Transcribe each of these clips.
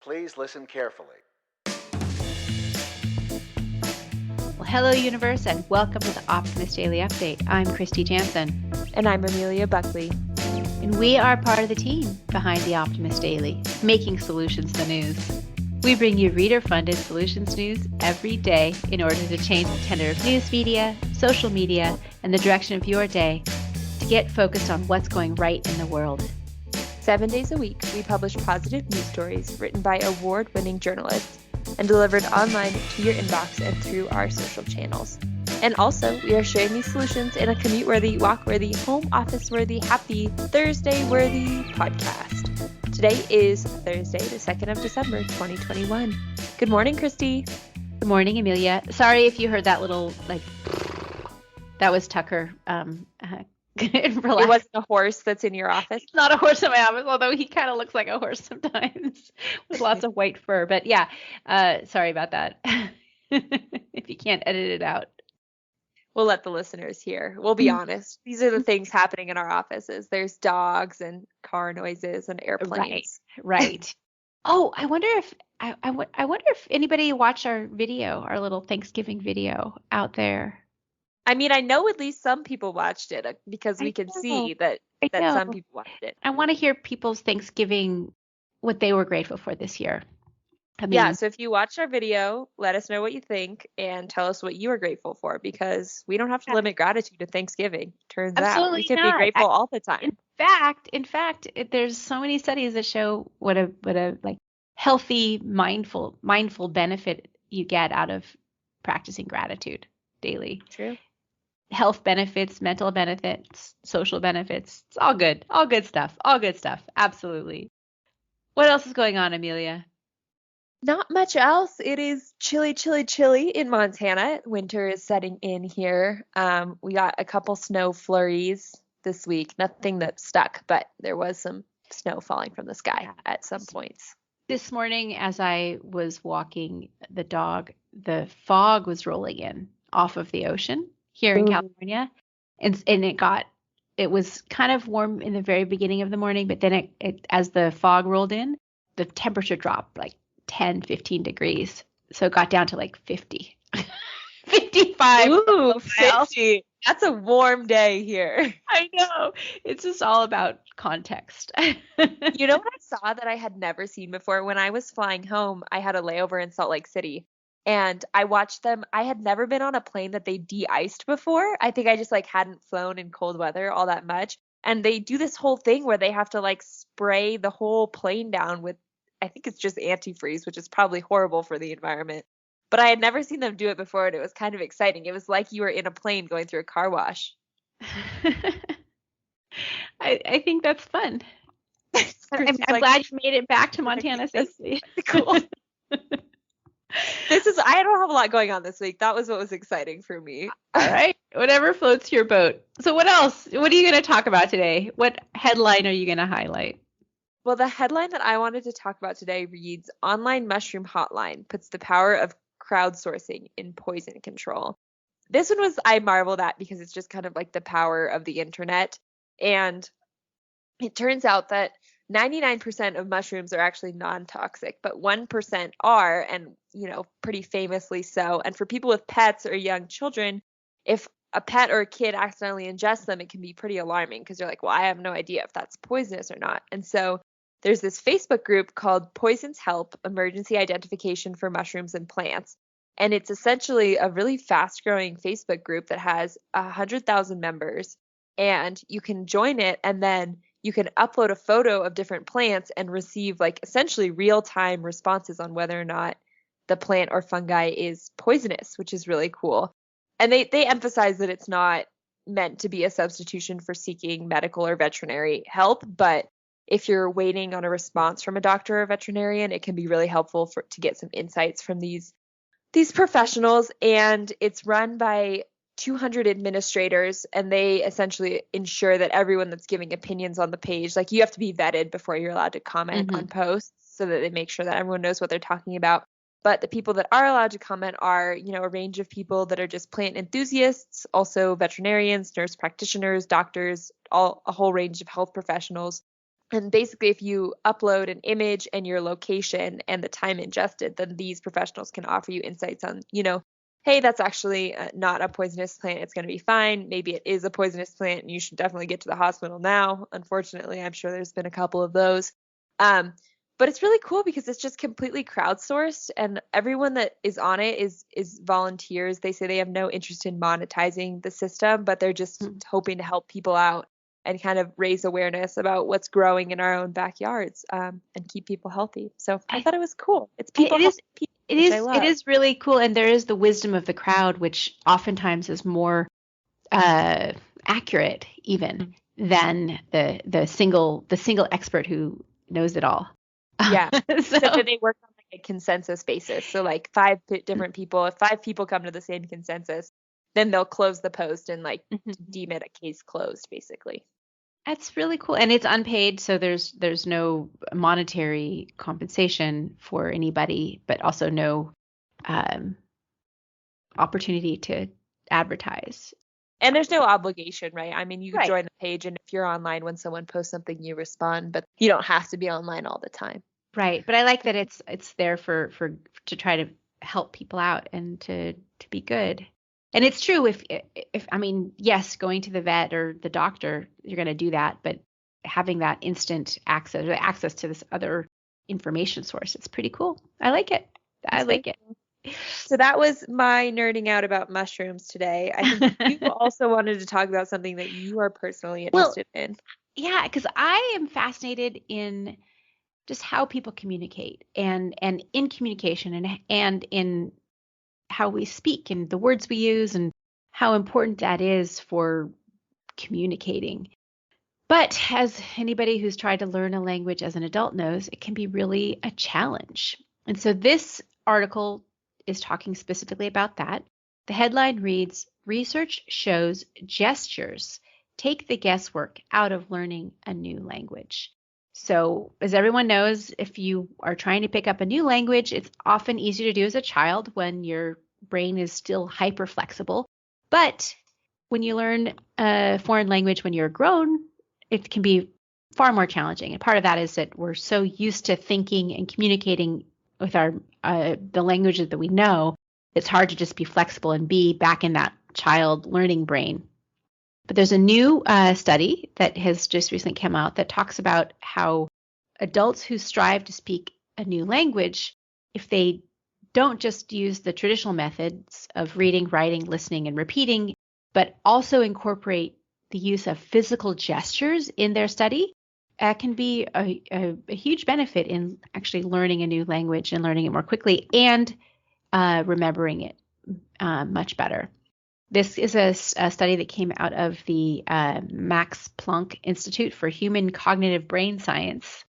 Please listen carefully. Well, hello, universe, and welcome to the Optimist Daily Update. I'm Kristy Jansen. And I'm Amelia Buckley. And we are part of the team behind the Optimist Daily, making solutions the news. We bring you reader-funded solutions news every day in order to change the tenor of news media, social media, and the direction of your day to get focused on what's going right in the world. 7 days a week, we publish positive news stories written by award-winning journalists and delivered online to your inbox and through our social channels. And also, we are sharing these solutions in a commute-worthy, walk-worthy, home office-worthy, happy, Thursday-worthy podcast. Today is Thursday, the 2nd of December, 2021. Good morning, Kristy. Good morning, Amelia. Sorry if you heard that little, that was Tucker. It wasn't a horse that's in your office? It's not a horse in my office, although he kind of looks like a horse sometimes with lots of white fur. But yeah, sorry about that. If you can't edit it out. We'll let the listeners hear. We'll be honest. These are the things happening in our offices. There's dogs and car noises and airplanes. Right. Oh, I wonder if I wonder if anybody watched our video, our little Thanksgiving video out there. I mean, I know at least some people watched it because we can see that some people watched it. I want to hear people's Thanksgiving, what they were grateful for this year. So if you watched our video, let us know what you think and tell us what you are grateful for, because we don't have to limit gratitude to Thanksgiving. Turns out we can be grateful all the time. In fact, there's so many studies that show what a healthy, mindful benefit you get out of practicing gratitude daily. True. Health benefits, mental benefits, social benefits. It's all good. All good stuff. Absolutely. What else is going on, Amelia? Not much else. It is chilly in Montana. Winter is setting in here. We got a couple snow flurries this week. Nothing that stuck, but there was some snow falling from the sky at some points. This morning, as I was walking the dog, the fog was rolling in off of the ocean here in California. And it was kind of warm in the very beginning of the morning, but then it as the fog rolled in, the temperature dropped 10, 15 degrees. So it got down to 50. 55. Ooh, 50. That's a warm day here. I know. It's just all about context. You know what I saw that I had never seen before? When I was flying home, I had a layover in Salt Lake City. And I watched them. I had never been on a plane that they de-iced before. I think I just hadn't flown in cold weather all that much. And they do this whole thing where they have to spray the whole plane down with, I think it's just antifreeze, which is probably horrible for the environment. But I had never seen them do it before, and it was kind of exciting. It was like you were in a plane going through a car wash. I think that's fun. I'm glad you made it back to Montana safely. Cool. I don't have a lot going on this week. That was what was exciting for me. All right. Whatever floats your boat. So what else? What are you going to talk about today? What headline are you going to highlight? Well, the headline that I wanted to talk about today reads, Online Mushroom Hotline puts the power of crowdsourcing in poison control. This one I marveled at because it's just kind of the power of the internet. And it turns out that 99% of mushrooms are actually non-toxic, but 1% are, and pretty famously so. And for people with pets or young children, if a pet or a kid accidentally ingests them, it can be pretty alarming because you're like, well, I have no idea if that's poisonous or not. And so there's this Facebook group called Poisons Help, Emergency Identification for Mushrooms and Plants. And it's essentially a really fast-growing Facebook group that has 100,000 members. And you can join it, and then you can upload a photo of different plants and receive essentially real-time responses on whether or not the plant or fungi is poisonous, which is really cool. And they emphasize that it's not meant to be a substitution for seeking medical or veterinary help, but if you're waiting on a response from a doctor or a veterinarian, it can be really helpful to get some insights from these professionals. And it's run by 200 administrators, and they essentially ensure that everyone that's giving opinions on the page, you have to be vetted before you're allowed to comment on posts, so that they make sure that everyone knows what they're talking about. But the people that are allowed to comment are, a range of people that are just plant enthusiasts, also veterinarians, nurse practitioners, doctors, a whole range of health professionals. And basically, if you upload an image and your location and the time ingested, then these professionals can offer you insights on, hey, that's actually not a poisonous plant. It's going to be fine. Maybe it is a poisonous plant and you should definitely get to the hospital now. Unfortunately, I'm sure there's been a couple of those. But it's really cool because it's just completely crowdsourced, and everyone that is on it is volunteers. They say they have no interest in monetizing the system, but they're just hoping to help people out and kind of raise awareness about what's growing in our own backyards, and keep people healthy. So I thought it was cool. It's people helping people. It is really cool, and there is the wisdom of the crowd, which oftentimes is more accurate even than the single expert who knows it all. Yeah. So they work on like a consensus basis. So like 5 different people, if 5 people come to the same consensus, then they'll close the post and like deem it a case closed, basically. That's really cool. And it's unpaid, so there's no monetary compensation for anybody, but also no opportunity to advertise. And there's no obligation, right? I mean, you can join the page, and if you're online when someone posts something, you respond, but you don't have to be online all the time. Right. But I like that it's there for to try to help people out and to be good. And it's true if I mean, yes, going to the vet or the doctor, you're going to do that, but having that instant access or access to this other information source, it's pretty cool. I like it. I like it. So that was my nerding out about mushrooms today. I think you also wanted to talk about something that you are personally interested in. Yeah, because I am fascinated in just how people communicate and in communication and in how we speak and the words we use and how important that is for communicating. But as anybody who's tried to learn a language as an adult knows, it can be really a challenge. And so this article is talking specifically about that. The headline reads, "Research shows gestures take the guesswork out of learning a new language." So as everyone knows, if you are trying to pick up a new language, it's often easier to do as a child when your brain is still hyper flexible. But when you learn a foreign language when you're grown, it can be far more challenging. And part of that is that we're so used to thinking and communicating with our the languages that we know, it's hard to just be flexible and be back in that child learning brain. But there's a new study that has just recently come out that talks about how adults who strive to speak a new language, if they don't just use the traditional methods of reading, writing, listening, and repeating, but also incorporate the use of physical gestures in their study, can be a huge benefit in actually learning a new language and learning it more quickly and remembering it much better. This is a study that came out of the Max Planck Institute for Human Cognitive Brain Science.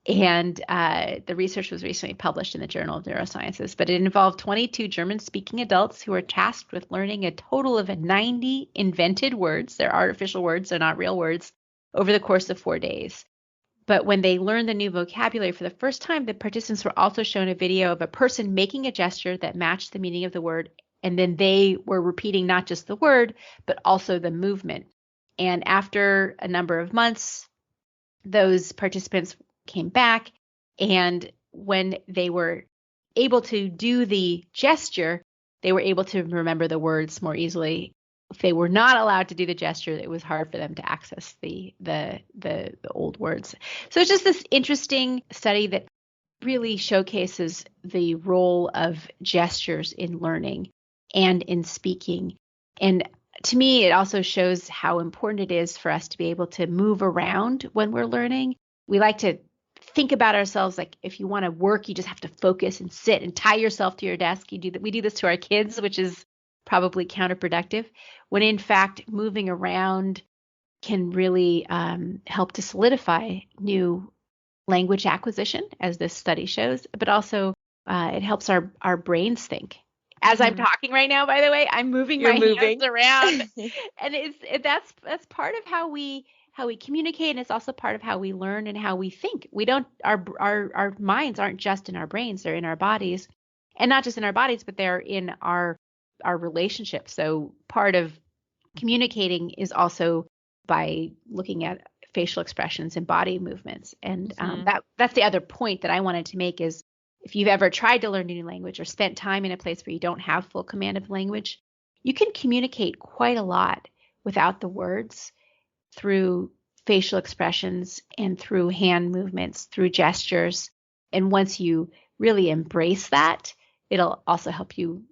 And the research was recently published in the Journal of Neurosciences, but it involved 22 German-speaking adults who were tasked with learning a total of 90 invented words. They're artificial words, they're not real words, over the course of 4 days. But when they learned the new vocabulary for the first time, the participants were also shown a video of a person making a gesture that matched the meaning of the word. And then they were repeating not just the word, but also the movement. And after a number of months, those participants came back. And when they were able to do the gesture, they were able to remember the words more easily. If they were not allowed to do the gesture, it was hard for them to access the old words. So it's just this interesting study that really showcases the role of gestures in learning and in speaking. And to me, it also shows how important it is for us to be able to move around when we're learning. We like to think about ourselves like if you want to work, you just have to focus and sit and tie yourself to your desk. We do this to our kids, which is probably counterproductive, when in fact moving around can really help to solidify new language acquisition, as this study shows, but also it helps our brains think. As I'm talking right now, by the way, I'm moving hands around, and that's part of how we communicate, and it's also part of how we learn and how we think. We don't our minds aren't just in our brains; they're in our bodies, and not just in our bodies, but they're in our relationships. So part of communicating is also by looking at facial expressions and body movements. And that's the other point that I wanted to make is if you've ever tried to learn a new language or spent time in a place where you don't have full command of language, you can communicate quite a lot without the words through facial expressions and through hand movements, through gestures. And once you really embrace that, it'll also help you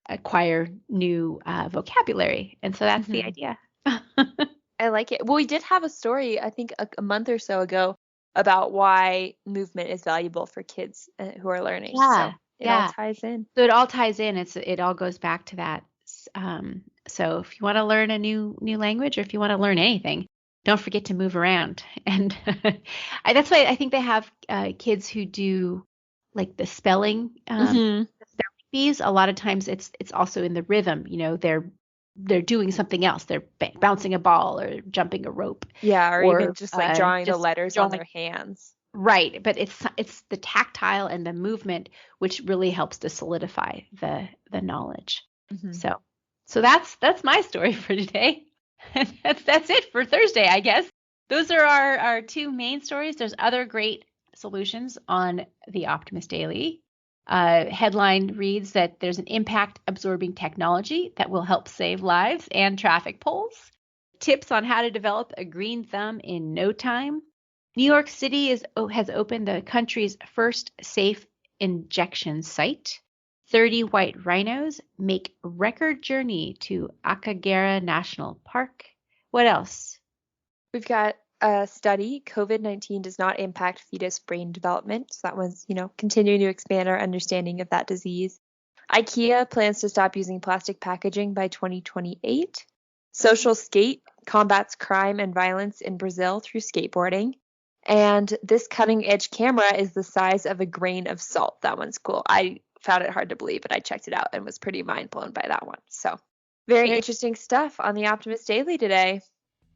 acquire new vocabulary. And so that's the idea. I like it. Well, we did have a story, I think a month or so ago, about why movement is valuable for kids who are learning. Yeah. So it all ties in. So it all ties in. It all goes back to that. So if you want to learn a new language, or if you want to learn anything, don't forget to move around. And that's why I think they have kids who do like the spelling, bees. A lot of times it's also in the rhythm. You know, they're doing something else. They're bouncing a ball or jumping a rope. Yeah, or even just like drawing the letters on their hands. Right, but it's the tactile and the movement which really helps to solidify the knowledge. So that's my story for today. That's it for Thursday, I guess. Those are our two main stories. There's other great solutions on the Optimist Daily. Headline reads that there's an impact absorbing technology that will help save lives and traffic poles. Tips on how to develop a green thumb in no time. New York City has opened the country's first safe injection site. 30 white rhinos make record journey to Akagera National Park. What else? We've got a study, COVID-19 does not impact fetus brain development. So that one's, continuing to expand our understanding of that disease. IKEA plans to stop using plastic packaging by 2028. Social Skate combats crime and violence in Brazil through skateboarding. And this cutting edge camera is the size of a grain of salt. That one's cool. I found it hard to believe, but I checked it out and was pretty mind blown by that one. So very interesting stuff on the Optimist Daily today.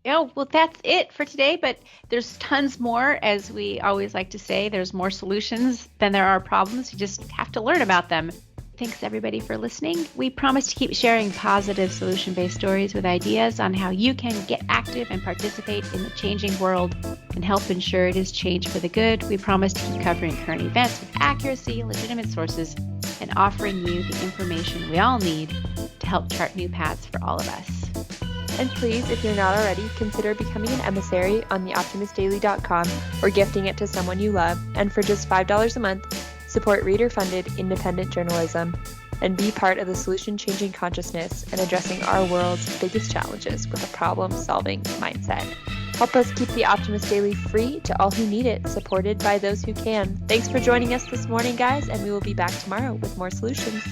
Yeah, well, that's it for today, but there's tons more. As we always like to say, there's more solutions than there are problems. You just have to learn about them. Thanks, everybody, for listening. We promise to keep sharing positive solution-based stories with ideas on how you can get active and participate in the changing world and help ensure it is changed for the good. We promise to keep covering current events with accuracy, legitimate sources, and offering you the information we all need to help chart new paths for all of us. And please, if you're not already, consider becoming an emissary on theoptimistdaily.com or gifting it to someone you love. And for just $5 a month, support reader-funded independent journalism and be part of the solution-changing consciousness and addressing our world's biggest challenges with a problem-solving mindset. Help us keep the Optimist Daily free to all who need it, supported by those who can. Thanks for joining us this morning, guys, and we will be back tomorrow with more solutions.